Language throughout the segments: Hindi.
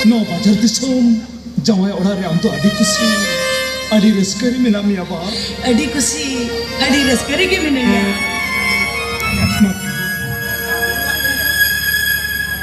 No bajar disom jawai orang yang tu adik kusi, adik reskari minami apa? Adik kusi, adik reskari ke minami?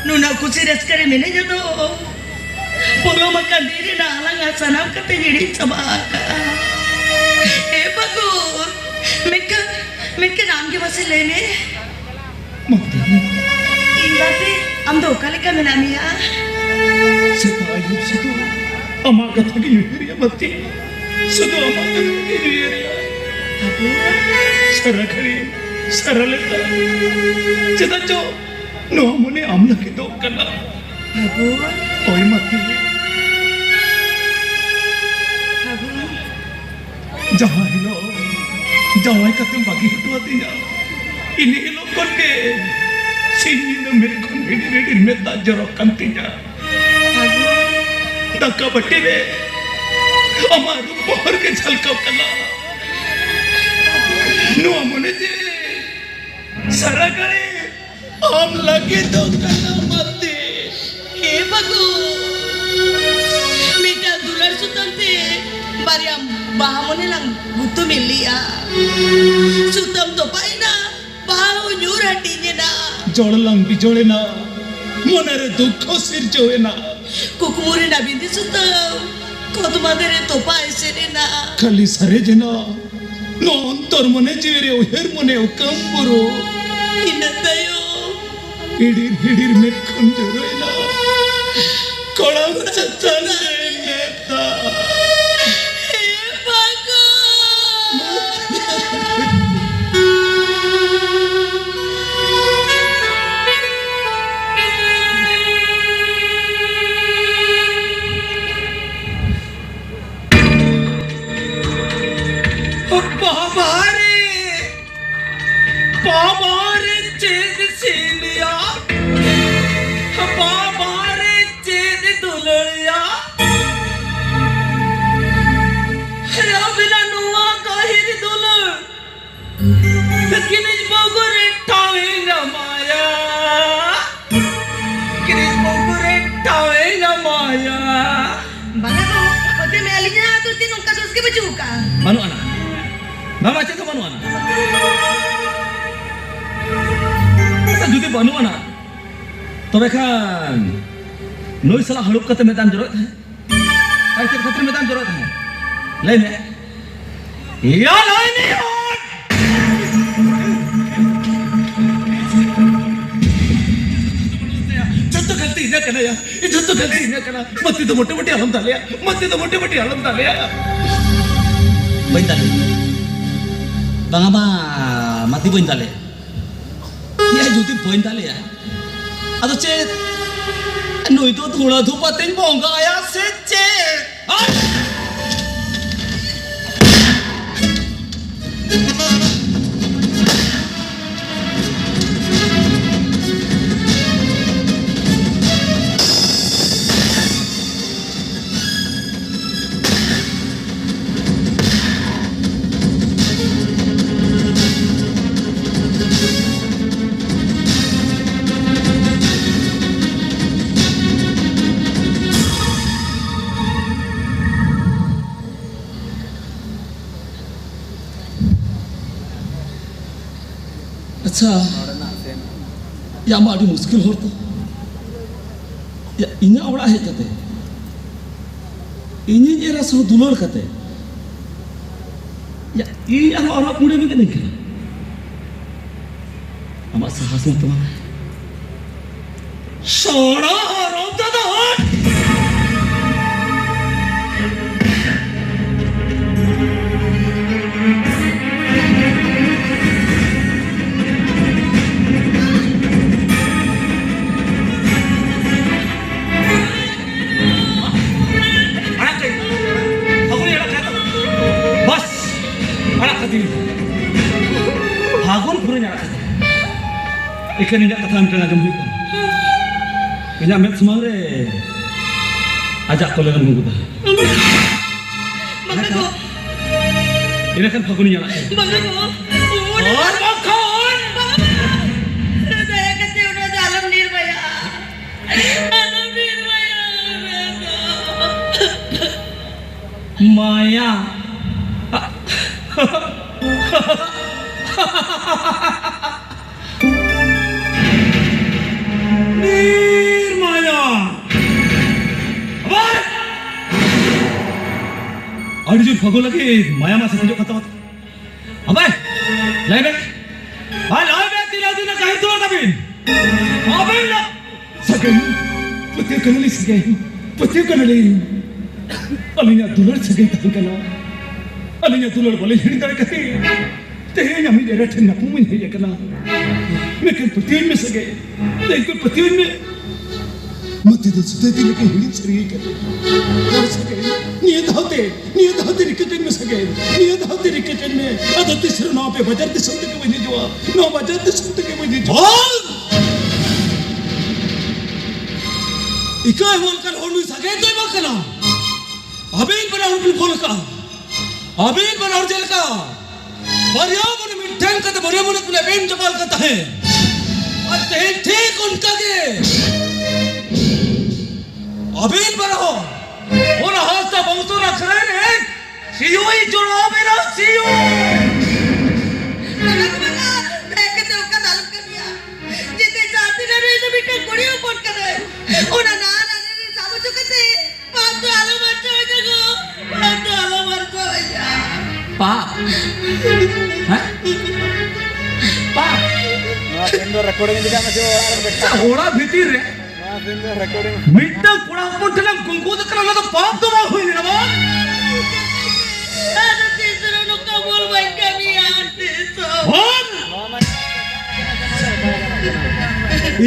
Nuna kusi reskari minami jodoh. Polo makan diri na alang asanam kate jadi cabaka. Bagu, mereka naam ke masih lene? Mati. Berarti amdo kali kami namanya. Sepayu sudah amak kata gini mati. Sudah amak kata gini. Abu, sarakari, saraleta. Cita jo, no mune amla kita kena. Abu, oi mati. Abu, jangan lo, jangan kata bagi itu hatinya. Ini lo kon ke. Sini na मेरे को नेडी में ताजर कंती जा दक्का बट्टे में हमारू बाहर के झलका कला नो मने जे सारा करे आम लगे तो कला मते हे बगु मीठा दुलर सुतंते बारियाम bahamone lang butuh milia sutam to paina bahu nyuratinya na जोड़लंग Bijode ना मोनरे दुखो सिर जोए ना कुकुमुरे ना बिंदी सुतम कोतुमादेरे तो पाएसे ना खाली सरे जना नो अंतर मने जीरे ओहेर मने ओकंबुरो इनतायो हिडीर में खंजरोए ना कोड़म चचने नेता Manu anak, nama cakap manu anak. Kita juga manu anak. Tapi kan, noi salah halup kata medan jorot. Kata kata medan jorot. Lain ya? Iya lain ya. Jatuh gantinya kena ya. Jatuh gantinya kena. Mati tu mote alam tak ya. Mati tu mote alam tak ya. Bentar, bang apa mati poin tale? Ya juti poin tale ya. Atau cet, नुई तो धूड़ा धूपा तेन बोंगा आया से चे अच्छा या मा मुश्किल हो तो या इना ओड़ा हे कते इनी जेरा सो दुलर कते या ई हम और पुणे में नहीं करा हम साहस मत मार सोड़ा रोता तो Hagun punya ikan ini kata angkat aja mungkin. Punya met semare ajak kolegan mungkin. Bangga ko. Ini kan Hagun yang nak. Bangga ko. Or bakon. Daya kasi udah dalam nirbaya. Dalam nirbaya. Maya. Nirmaya. Apa? Arjun Phagol lagi Maya masih tunjuk kata kata. Apa? Lebe. Lebe tidak kahit tu tapi. Apa ini? Sagan, putih kanali sagan, putih kanali. Alinya dular sagan tak kana. Alinya dular boleh hidup tak kati. Tehnya kami daerah Cina pun menjadi kana. Mereka putih में सके, लेकिन पति में मत तो सुते दिन के हिली चली कर और सके नियत होते रिकटन में सके नियत होते रिकटन में आदत सिर नौ पे बजट सुनते के वही जो नौ बजट सुनते के वही जो इकाय बोलकर होने सके तो मत करना अबीन बना उन बोल का अबीन बना उन जेल का पर्यावरण में ठन का तो पर्यावरण अपने बेन जमाल करता है और तेल ठीक उनका के अबीन बनाओ और हास्ता बहुतो रख रहे हैं सीओ ही जोड़ो मेरा सीओ बंगा देख तो उसका दालम कर दिया जितने जाते ना रे तो बिटा कोड़ियों पोट कर रहे उन्हें ना रे सामो चुके थे पाप तो आलो मरचो जगो पाप तो आलो मरचो या पाप हैं पाप Haciendo recording di kana jo orang beta. घोड़ा भीतर रे Haciendo recording. मिट्टा कुड़ा पुटला कुंकू तो करला तो पाप तो मा होई ना बा ada tisro no kabul baik kami आते तो और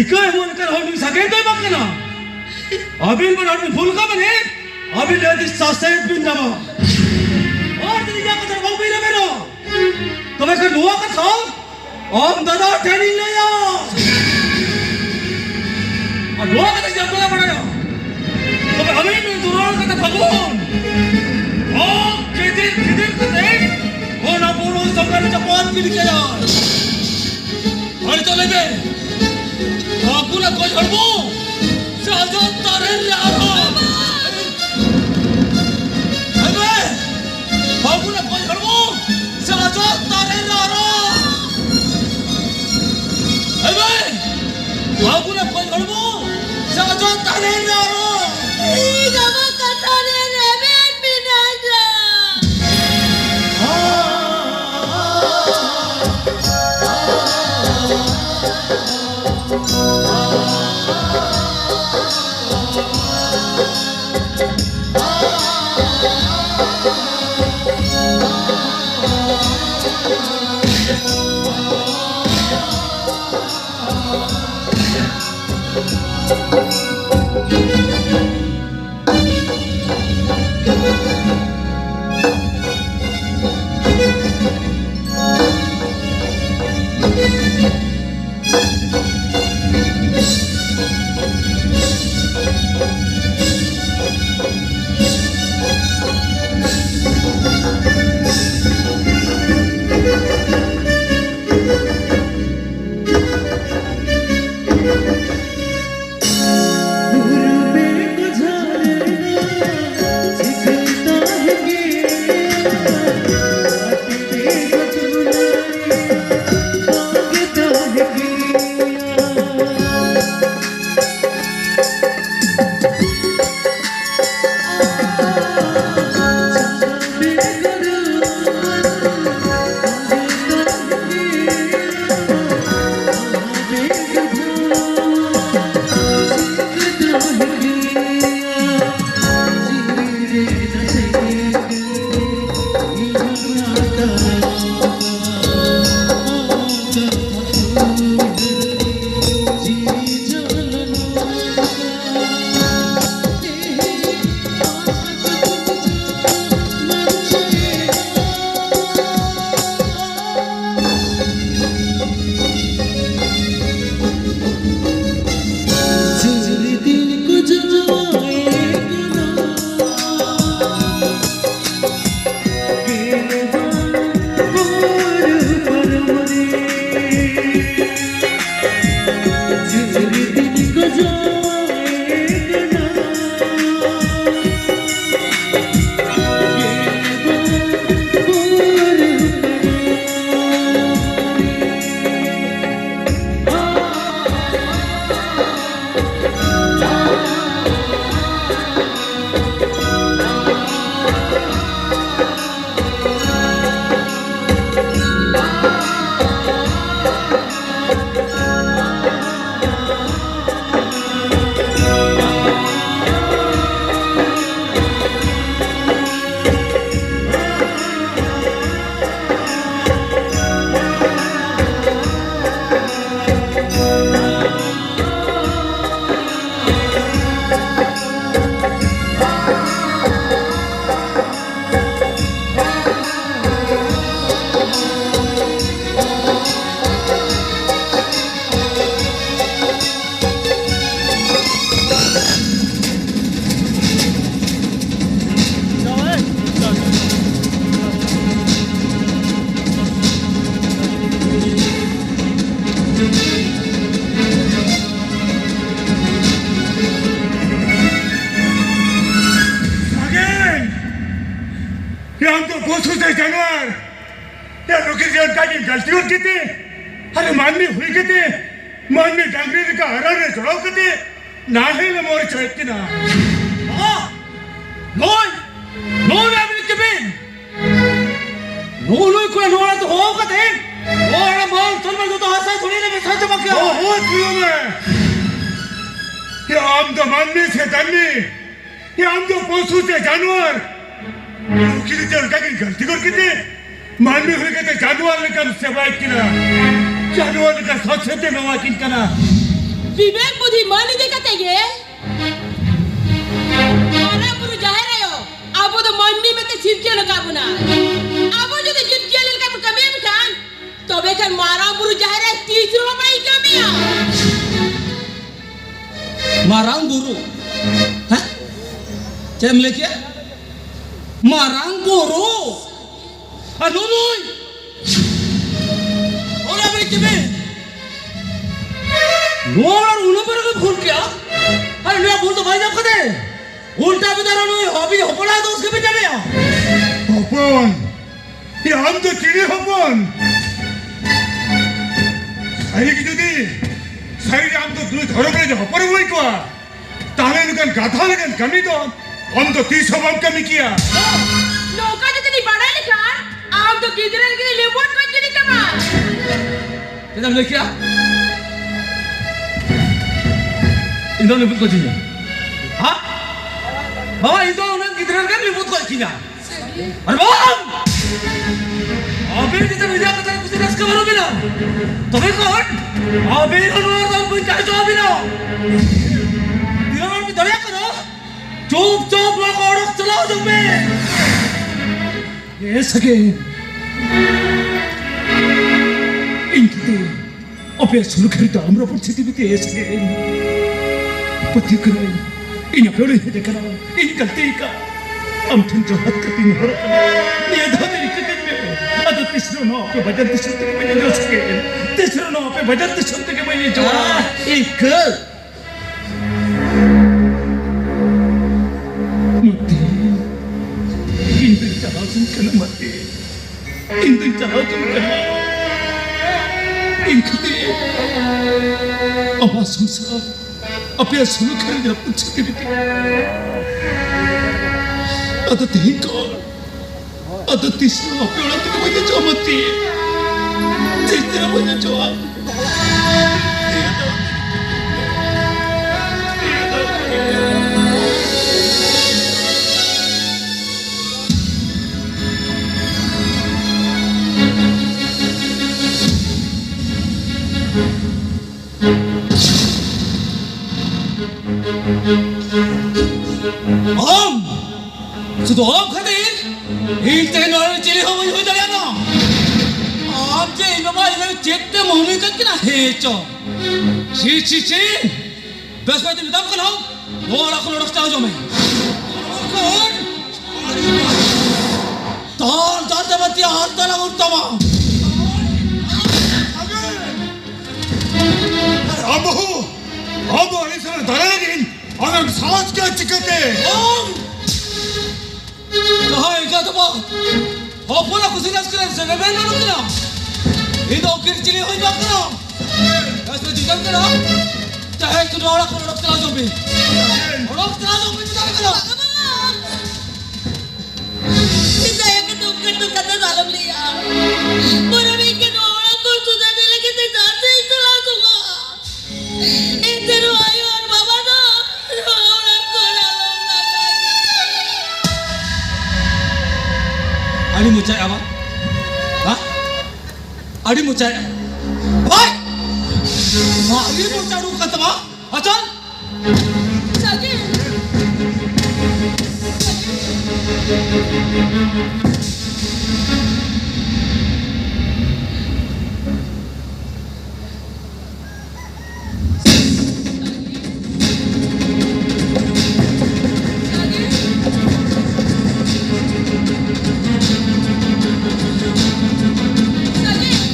इका मन कर होनी सके तो बात ना अबिन बन और फूल का बने अबिन ले सासेत बिन जावा और दिन जा कर बहु भी ना मेरो तो मैं कर दुआ का था ओम दादा ट्रेनिंग ले आओ और दुआ का जब बड़ा बड़ा तो मैं अबिन में दुरान का भगवान ओ किदिर को दे वो ना बोलो संगर चपात की लिखे यार और तो ले बे aku nak kau jorbo, sahaja tarik laro. Abe, aku nak kau jorbo, sahaja tarik laro. Abe, aku nak kau jorbo, sahaja tarik laro. Ika mo kata ni Remen Pinaja. पशु से जानवर या लोग का की गलती होती थी अरे मानवी हुई के थे मानवी डांगरी का हरा ने जोड़ो के थे ना है ना मोर चोट की ना ನೋಯ್ ಅವನಿಗೆ ಬೇನ್ ನೋಯ್ ಕೂಡ ನೋಡೋದು ಹೋಗದೆ ಓಡ ಮಾಲ್ ಸ್ವಲ್ಪ तो हंसा थोड़ी ने सच बक्या हो क्यों मैं ये आम तो मानवी से धनी ये आम तो पशु से जानवर लोग का की गलती करके थे मानवी हुई के थे जानवर ने कर सेवा की ना जानवर ने कर स्वच्छते में वाकिन करना विवेक बुद्धि मानी देखते ये मारा पुरु जाहे रहे हो अब तो मानवी में ते चिपके लगा बुना अब जो ते चिपके लगा बुना कमी में खान तो बेकर मारा पुरु जाहे रहे 30 रुपए कमी आ Marang guru. Hah? Cem leki ya? Marang guru. Aduh nuy. Orang beri ceme. Orang ulo पर कोई भूल क्या? अरे नया भूल तो भाई जब कदे. उल्टा भी दारा nuy हॉबी होपला तो उसके भी चले आ. होपन ये हम तो चिड़े होपन सारी की जुदी सारी हम तो दूध धरो करे जो होपर हुई को ताले निकल गाथा लगन कमी तो हम तो 30 हम कमी किया लोका जो तेरी बड़ा लिखा आप तो किधर के लिए रिपोर्ट कोई नहीं कमा Kita leki ya? Indo liput ko cinya. Hah? Bawa Indo orang kiteran kan liput ko cinya. Aduh bang! Abis kita bisa kata kusi ras kabaru bina. Tapi kan? Abis kan orang pun cari jawab bina. Dia orang ni daya karo. Cup lah orang celao jumpe. Yes again इनके अभ्यास शुरू करी तो हमरा परिस्थिति भी ऐसे पति कराई इन पेड़े है देखना इन गलती का हम ठन जो हाथ करती न हो ये धोते निकल में अदर तीसरा नो पे भजन तीसरा के मैं जो सके तीसरा नो पे भजन तीसरा के मैं जो एक मत इन दिन चलाओ तुम कल मत इन दिन चलाओ तुम कल इनके आवाज संसार अपने सुनो कर जब कुछ के भी अदत ही कौन अदत तीसरा अपने वाला तो मुझे जो मत थी तीसरा मुझे जो आप Om, sudah om khadir. Ini orang cili hom ini dah lihat no. Om je ini bawa ini cekte mohon ikat kena hecho. Si. Bes macam ni tak kalau. Orang kalau orang tahu jome. Kon. Tal mati harta lah utama. अब ऐसे ना डरा नहीं अगर सांस क्या चिकते Om. Kau ikat apa? Apa nak kusi nas kena sebenarnya nak kena. Ini okir cili hoi bak kena. Asal jidan kena. Cahaya tu orang kalau orang terlalu jombi. Orang terlalu jombi tu tak kena. saya ketuk kata dalam liya orang bikin orang ko sudah dia lagi terjadi itu langsung itu ayo baba tu orang ko dalam Adi mucai apa? Hah? Adi mucai. Hoi! Adi mucai lu kata apa? Acan? sakit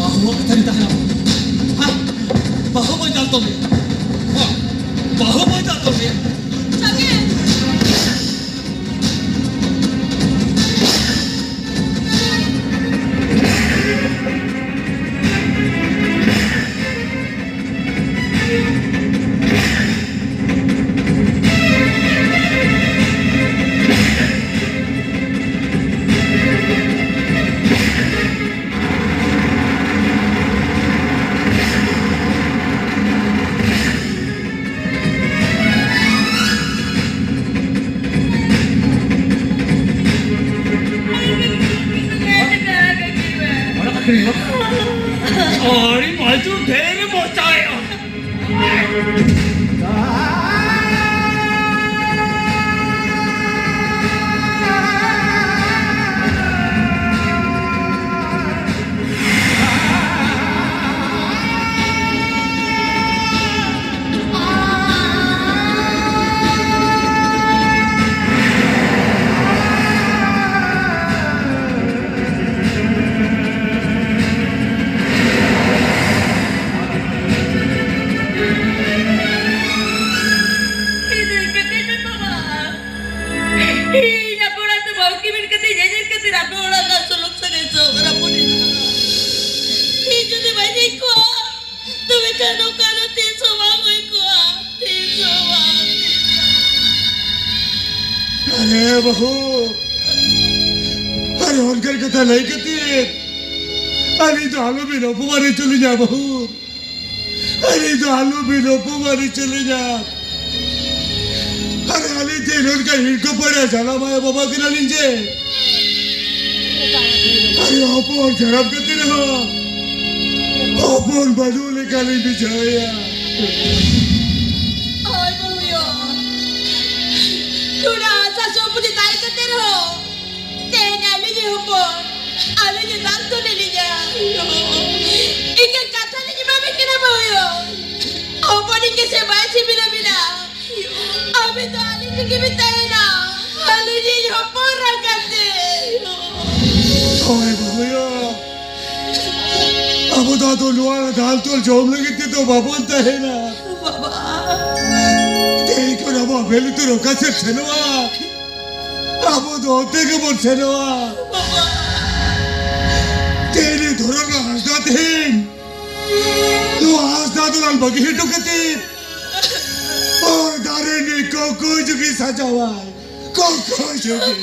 Bahawa kita ditahan apa? Hah? Bahawa jatuh dia. Wah, bahawa jatuh dia. sakit सारी बाजू ढेर पहुंचाया अरे बहू अरे उनकर कथा नहीं कहती अरे तो आलू भी रोपू मारे चले जा बहू अरे तो आलू भी रोपू मारे चले जा अरे आली ते उनका हिड़को पड़ा चला माया बाबा के नीचे अरे अपन शराब करते रहो अपन बाजू लेकर बिछाया अब तो लुआ दाल तो जोम लगी थी तो बाबूलता है ना देखो ना वो पहले तो रोका से छनवा अब तो होते के बोल छनवा तेरे धोरण का हंसदा थे तो हंसदा तो लाल बगी हिटो कती और दारे ने कोको जुगी सजावा कोको जुगी